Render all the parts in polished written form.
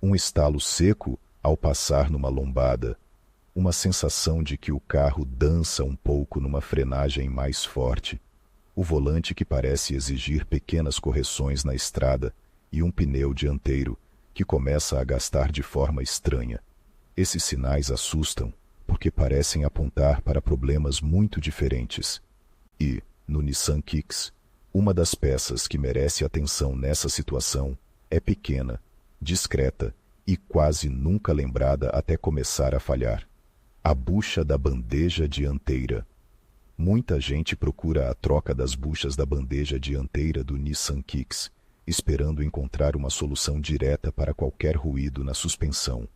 Um estalo seco ao passar numa lombada, uma sensação de que o carro dança um pouco numa frenagem mais forte, o volante que parece exigir pequenas correções na estrada e um pneu dianteiro que começa a gastar de forma estranha. Esses sinais assustam porque parecem apontar para problemas muito diferentes. E, no Nissan Kicks, uma das peças que merece atenção nessa situação é pequena, discreta e quase nunca lembrada até começar a falhar. A bucha da bandeja dianteira. Muita gente procura a troca das buchas da bandeja dianteira do Nissan Kicks, esperando encontrar uma solução direta para qualquer ruído na suspensão.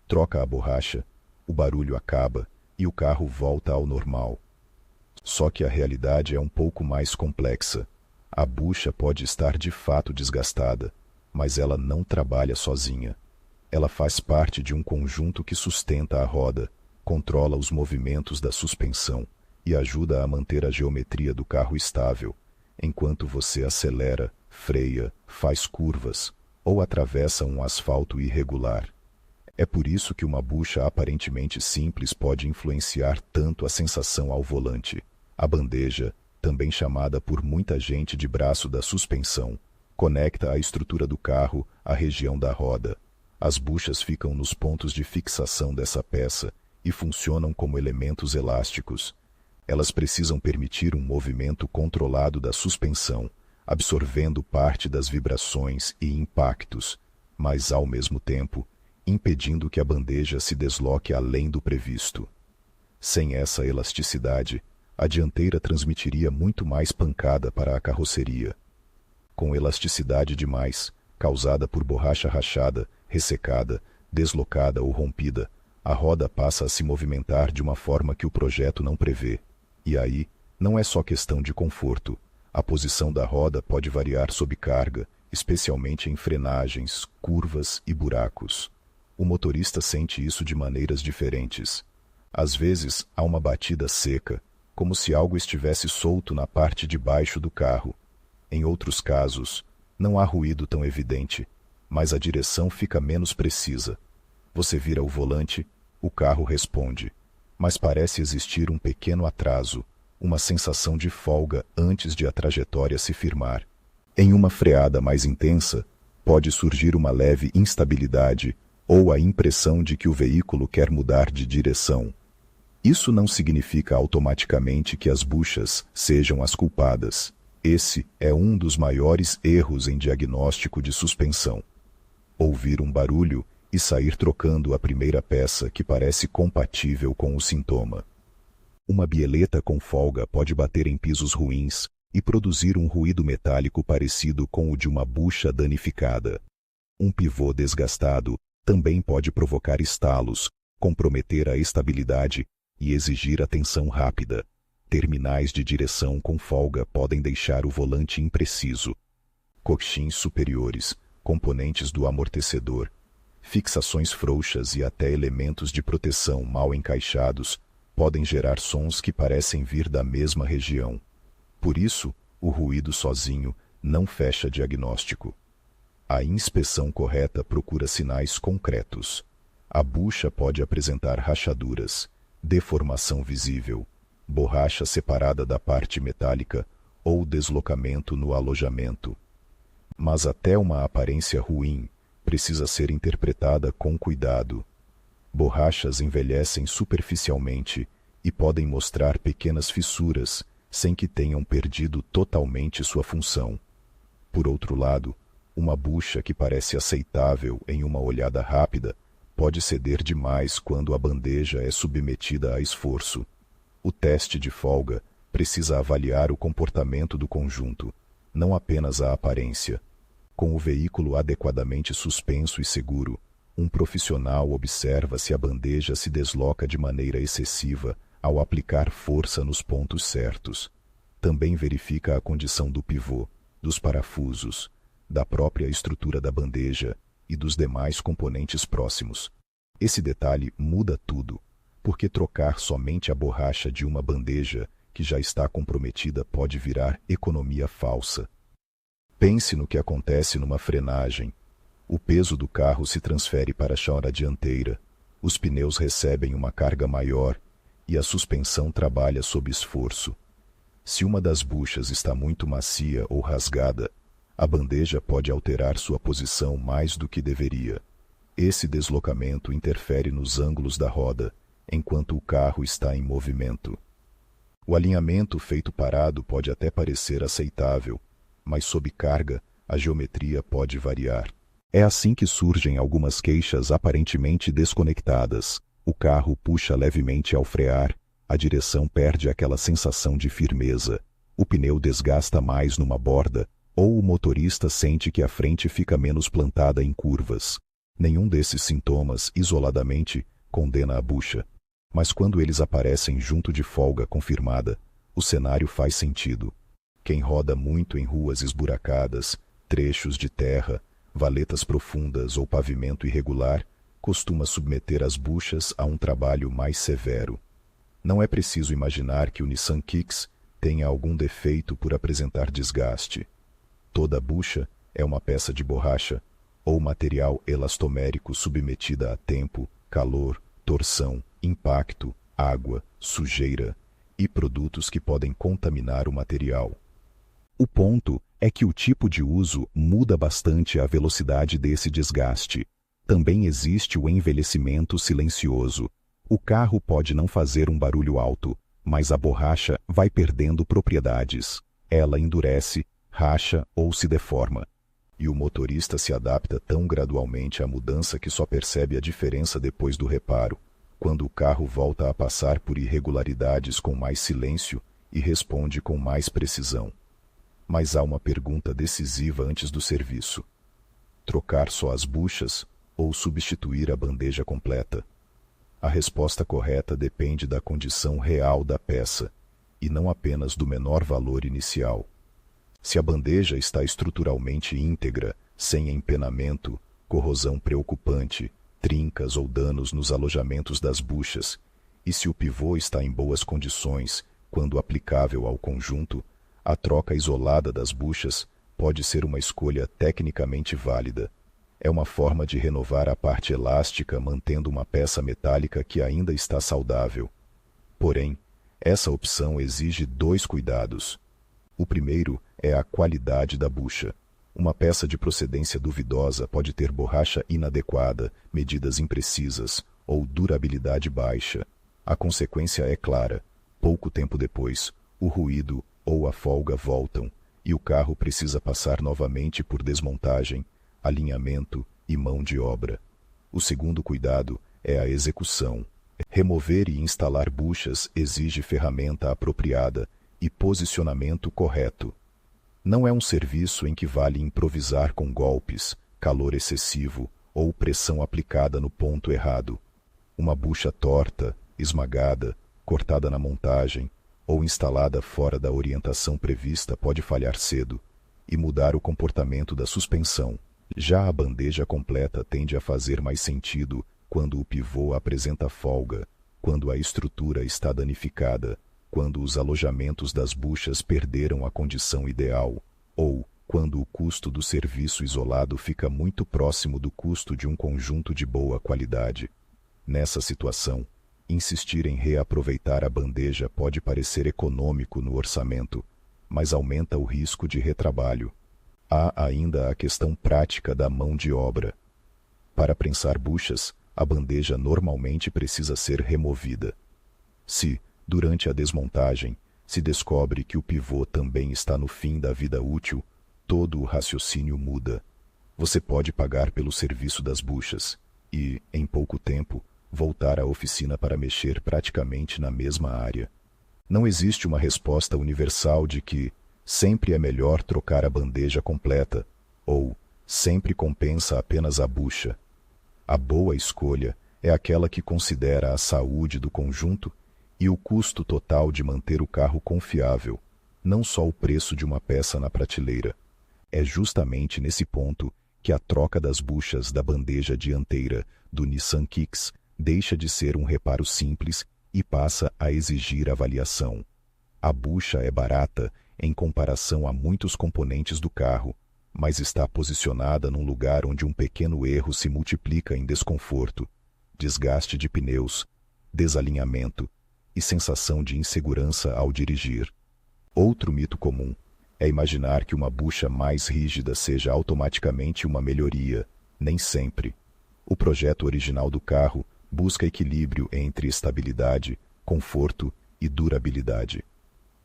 Troca a borracha, o barulho acaba e o carro volta ao normal. Só que a realidade é um pouco mais complexa. A bucha pode estar de fato desgastada, mas ela não trabalha sozinha. Ela faz parte de um conjunto que sustenta a roda, controla os movimentos da suspensão e ajuda a manter a geometria do carro estável, enquanto você acelera, freia, faz curvas ou atravessa um asfalto irregular. É por isso que uma bucha aparentemente simples pode influenciar tanto a sensação ao volante. A bandeja, também chamada por muita gente de braço da suspensão, conecta a estrutura do carro à região da roda. As buchas ficam nos pontos de fixação dessa peça e funcionam como elementos elásticos. Elas precisam permitir um movimento controlado da suspensão, absorvendo parte das vibrações e impactos, mas, ao mesmo tempo, impedindo que a bandeja se desloque além do previsto. Sem essa elasticidade, a dianteira transmitiria muito mais pancada para a carroceria. Com elasticidade demais, causada por borracha rachada, ressecada, deslocada ou rompida, a roda passa a se movimentar de uma forma que o projeto não prevê. E aí, não é só questão de conforto. A posição da roda pode variar sob carga, especialmente em frenagens, curvas e buracos. O motorista sente isso de maneiras diferentes. Às vezes, há uma batida seca, como se algo estivesse solto na parte de baixo do carro. Em outros casos, não há ruído tão evidente, mas a direção fica menos precisa. Você vira o volante, o carro responde, mas parece existir um pequeno atraso, uma sensação de folga antes de a trajetória se firmar. Em uma freada mais intensa, pode surgir uma leve instabilidade ou a impressão de que o veículo quer mudar de direção. Isso não significa automaticamente que as buchas sejam as culpadas. Esse é um dos maiores erros em diagnóstico de suspensão. Ouvir um barulho e sair trocando a primeira peça que parece compatível com o sintoma. Uma bieleta com folga pode bater em pisos ruins e produzir um ruído metálico parecido com o de uma bucha danificada. Um pivô desgastado também pode provocar estalos, comprometer a estabilidade e exigir atenção rápida. Terminais de direção com folga podem deixar o volante impreciso. Coxins superiores, componentes do amortecedor, fixações frouxas e até elementos de proteção mal encaixados podem gerar sons que parecem vir da mesma região. Por isso, o ruído sozinho não fecha diagnóstico. A inspeção correta procura sinais concretos. A bucha pode apresentar rachaduras, deformação visível, borracha separada da parte metálica ou deslocamento no alojamento. Mas até uma aparência ruim precisa ser interpretada com cuidado. Borrachas envelhecem superficialmente e podem mostrar pequenas fissuras sem que tenham perdido totalmente sua função. Por outro lado, uma bucha que parece aceitável em uma olhada rápida pode ceder demais quando a bandeja é submetida a esforço. O teste de folga precisa avaliar o comportamento do conjunto, não apenas a aparência. Com o veículo adequadamente suspenso e seguro, um profissional observa se a bandeja se desloca de maneira excessiva ao aplicar força nos pontos certos. Também verifica a condição do pivô, dos parafusos, da própria estrutura da bandeja e dos demais componentes próximos. Esse detalhe muda tudo, porque trocar somente a borracha de uma bandeja que já está comprometida pode virar economia falsa. Pense no que acontece numa frenagem. O peso do carro se transfere para a chão dianteira, os pneus recebem uma carga maior e a suspensão trabalha sob esforço. Se uma das buchas está muito macia ou rasgada, a bandeja pode alterar sua posição mais do que deveria. Esse deslocamento interfere nos ângulos da roda, enquanto o carro está em movimento. O alinhamento feito parado pode até parecer aceitável, mas sob carga, a geometria pode variar. É assim que surgem algumas queixas aparentemente desconectadas. O carro puxa levemente ao frear, a direção perde aquela sensação de firmeza. O pneu desgasta mais numa borda, ou o motorista sente que a frente fica menos plantada em curvas. Nenhum desses sintomas, isoladamente, condena a bucha. Mas quando eles aparecem junto de folga confirmada, o cenário faz sentido. Quem roda muito em ruas esburacadas, trechos de terra, valetas profundas ou pavimento irregular, costuma submeter as buchas a um trabalho mais severo. Não é preciso imaginar que o Nissan Kicks tenha algum defeito por apresentar desgaste. Toda bucha é uma peça de borracha ou material elastomérico submetida a tempo, calor, torção, impacto, água, sujeira e produtos que podem contaminar o material. O ponto é que o tipo de uso muda bastante a velocidade desse desgaste. Também existe o envelhecimento silencioso. O carro pode não fazer um barulho alto, mas a borracha vai perdendo propriedades. Ela endurece, racha ou se deforma. E o motorista se adapta tão gradualmente à mudança que só percebe a diferença depois do reparo, quando o carro volta a passar por irregularidades com mais silêncio e responde com mais precisão. Mas há uma pergunta decisiva antes do serviço: trocar só as buchas ou substituir a bandeja completa? A resposta correta depende da condição real da peça, e não apenas do menor valor inicial. Se a bandeja está estruturalmente íntegra, sem empenamento, corrosão preocupante, trincas ou danos nos alojamentos das buchas, e se o pivô está em boas condições, quando aplicável ao conjunto, a troca isolada das buchas pode ser uma escolha tecnicamente válida. É uma forma de renovar a parte elástica mantendo uma peça metálica que ainda está saudável. Porém, essa opção exige 2 cuidados. O primeiro é a qualidade da bucha. Uma peça de procedência duvidosa pode ter borracha inadequada, medidas imprecisas ou durabilidade baixa. A consequência é clara: pouco tempo depois, o ruído ou a folga voltam e o carro precisa passar novamente por desmontagem, alinhamento e mão de obra. O segundo cuidado é a execução. Remover e instalar buchas exige ferramenta apropriada e posicionamento correto. Não é um serviço em que vale improvisar com golpes, calor excessivo ou pressão aplicada no ponto errado. Uma bucha torta, esmagada, cortada na montagem ou instalada fora da orientação prevista pode falhar cedo e mudar o comportamento da suspensão. Já a bandeja completa tende a fazer mais sentido quando o pivô apresenta folga, quando a estrutura está danificada, quando os alojamentos das buchas perderam a condição ideal, ou quando o custo do serviço isolado fica muito próximo do custo de um conjunto de boa qualidade. Nessa situação, insistir em reaproveitar a bandeja pode parecer econômico no orçamento, mas aumenta o risco de retrabalho. Há ainda a questão prática da mão de obra. Para prensar buchas, a bandeja normalmente precisa ser removida. Se, durante a desmontagem, se descobre que o pivô também está no fim da vida útil, todo o raciocínio muda. Você pode pagar pelo serviço das buchas e, em pouco tempo, voltar à oficina para mexer praticamente na mesma área. Não existe uma resposta universal de que sempre é melhor trocar a bandeja completa ou sempre compensa apenas a bucha. A boa escolha é aquela que considera a saúde do conjunto e o custo total de manter o carro confiável, não só o preço de uma peça na prateleira. É justamente nesse ponto que a troca das buchas da bandeja dianteira do Nissan Kicks deixa de ser um reparo simples e passa a exigir avaliação. A bucha é barata em comparação a muitos componentes do carro, mas está posicionada num lugar onde um pequeno erro se multiplica em desconforto, desgaste de pneus, desalinhamento e sensação de insegurança ao dirigir. Outro mito comum é imaginar que uma bucha mais rígida seja automaticamente uma melhoria. Nem sempre. O projeto original do carro busca equilíbrio entre estabilidade, conforto e durabilidade.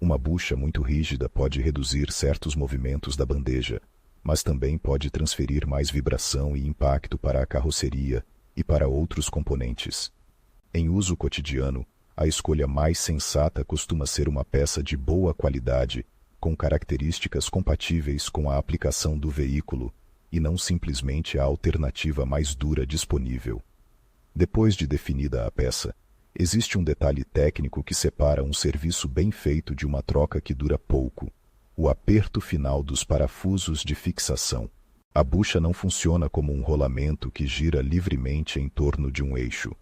Uma bucha muito rígida pode reduzir certos movimentos da bandeja, mas também pode transferir mais vibração e impacto para a carroceria e para outros componentes. Em uso cotidiano, a escolha mais sensata costuma ser uma peça de boa qualidade, com características compatíveis com a aplicação do veículo, e não simplesmente a alternativa mais dura disponível. Depois de definida a peça, existe um detalhe técnico que separa um serviço bem feito de uma troca que dura pouco: o aperto final dos parafusos de fixação. A bucha não funciona como um rolamento que gira livremente em torno de um eixo.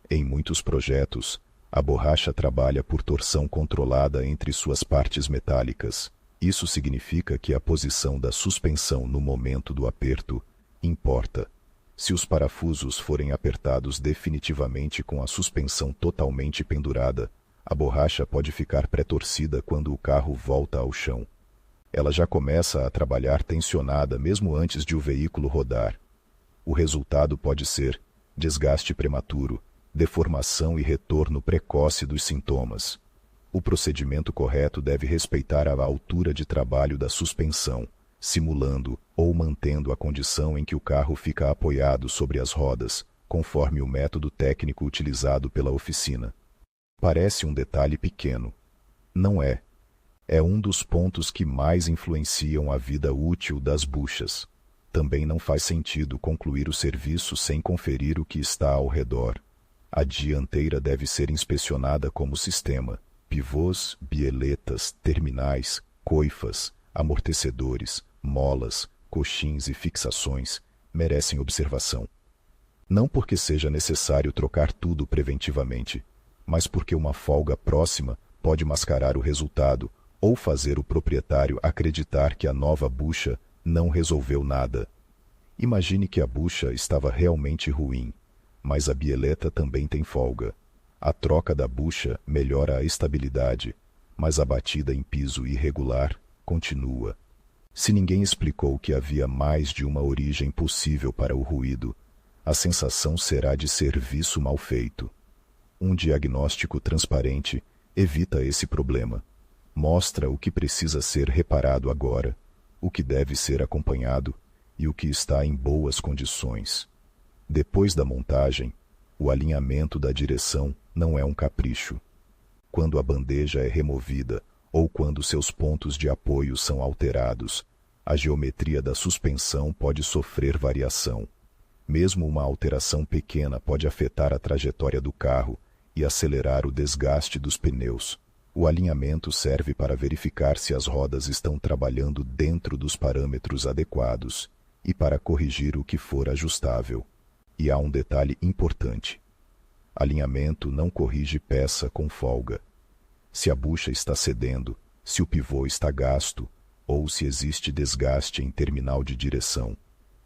Em muitos projetos, a borracha trabalha por torção controlada entre suas partes metálicas. Isso significa que a posição da suspensão no momento do aperto importa. Se os parafusos forem apertados definitivamente com a suspensão totalmente pendurada, a borracha pode ficar pré-torcida quando o carro volta ao chão. Ela já começa a trabalhar tensionada mesmo antes de o veículo rodar. O resultado pode ser desgaste prematuro, deformação e retorno precoce dos sintomas. O procedimento correto deve respeitar a altura de trabalho da suspensão, simulando ou mantendo a condição em que o carro fica apoiado sobre as rodas, conforme o método técnico utilizado pela oficina. Parece um detalhe pequeno. Não é. É um dos pontos que mais influenciam a vida útil das buchas. Também não faz sentido concluir o serviço sem conferir o que está ao redor. A dianteira deve ser inspecionada como sistema. Pivôs, bieletas, terminais, coifas, amortecedores, molas, coxins e fixações merecem observação. Não porque seja necessário trocar tudo preventivamente, mas porque uma folga próxima pode mascarar o resultado ou fazer o proprietário acreditar que a nova bucha não resolveu nada. Imagine que a bucha estava realmente ruim, mas a bieleta também tem folga. A troca da bucha melhora a estabilidade, mas a batida em piso irregular continua. Se ninguém explicou que havia mais de uma origem possível para o ruído, a sensação será de serviço mal feito. Um diagnóstico transparente evita esse problema. Mostra o que precisa ser reparado agora, o que deve ser acompanhado e o que está em boas condições. Depois da montagem, o alinhamento da direção não é um capricho. Quando a bandeja é removida ou quando seus pontos de apoio são alterados, a geometria da suspensão pode sofrer variação. Mesmo uma alteração pequena pode afetar a trajetória do carro e acelerar o desgaste dos pneus. O alinhamento serve para verificar se as rodas estão trabalhando dentro dos parâmetros adequados e para corrigir o que for ajustável. E há um detalhe importante. Alinhamento não corrige peça com folga. Se a bucha está cedendo, se o pivô está gasto, ou se existe desgaste em terminal de direção,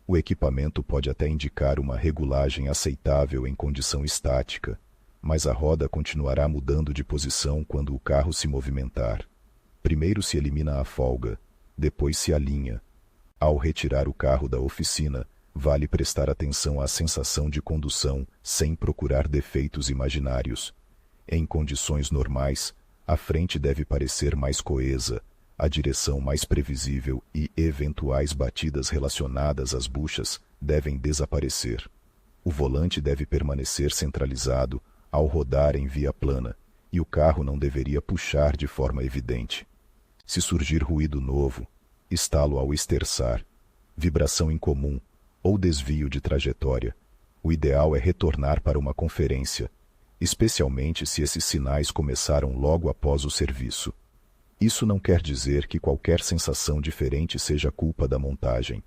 o equipamento pode até indicar uma regulagem aceitável em condição estática, mas a roda continuará mudando de posição quando o carro se movimentar. Primeiro se elimina a folga, depois se alinha. Ao retirar o carro da oficina, vale prestar atenção à sensação de condução sem procurar defeitos imaginários. Em condições normais, a frente deve parecer mais coesa, a direção mais previsível e eventuais batidas relacionadas às buchas devem desaparecer. O volante deve permanecer centralizado ao rodar em via plana e o carro não deveria puxar de forma evidente. Se surgir ruído novo, estalo ao esterçar, vibração incomum ou desvio de trajetória, o ideal é retornar para uma conferência, especialmente se esses sinais começaram logo após o serviço. Isso não quer dizer que qualquer sensação diferente seja culpa da montagem.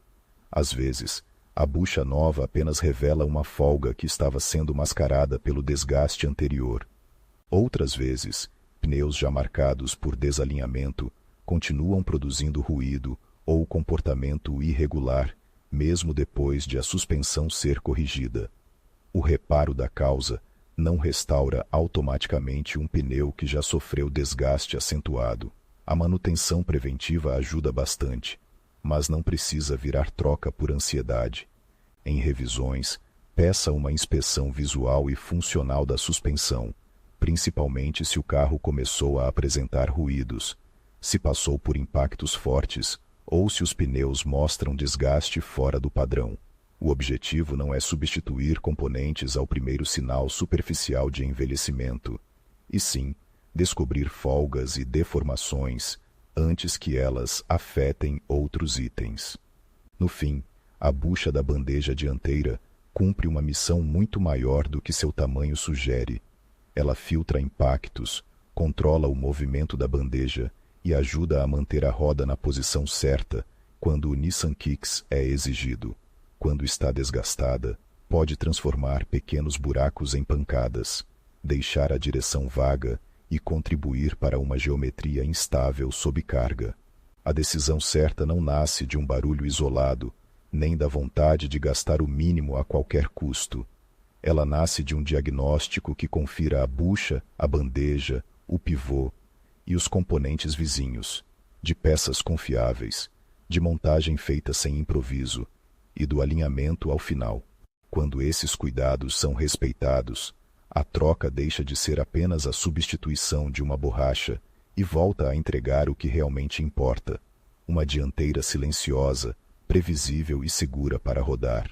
Às vezes, a bucha nova apenas revela uma folga que estava sendo mascarada pelo desgaste anterior. Outras vezes, pneus já marcados por desalinhamento continuam produzindo ruído ou comportamento irregular, mesmo depois de a suspensão ser corrigida. O reparo da causa não restaura automaticamente um pneu que já sofreu desgaste acentuado. A manutenção preventiva ajuda bastante, mas não precisa virar troca por ansiedade. Em revisões, peça uma inspeção visual e funcional da suspensão, principalmente se o carro começou a apresentar ruídos, se passou por impactos fortes ou se os pneus mostram desgaste fora do padrão. O objetivo não é substituir componentes ao primeiro sinal superficial de envelhecimento, e sim descobrir folgas e deformações antes que elas afetem outros itens. No fim, a bucha da bandeja dianteira cumpre uma missão muito maior do que seu tamanho sugere. Ela filtra impactos, controla o movimento da bandeja e ajuda a manter a roda na posição certa quando o Nissan Kicks é exigido. Quando está desgastada, pode transformar pequenos buracos em pancadas, deixar a direção vaga e contribuir para uma geometria instável sob carga. A decisão certa não nasce de um barulho isolado, nem da vontade de gastar o mínimo a qualquer custo. Ela nasce de um diagnóstico que confira a bucha, a bandeja, o pivô e os componentes vizinhos, de peças confiáveis, de montagem feita sem improviso e do alinhamento ao final. Quando esses cuidados são respeitados, a troca deixa de ser apenas a substituição de uma borracha e volta a entregar o que realmente importa: uma dianteira silenciosa, previsível e segura para rodar.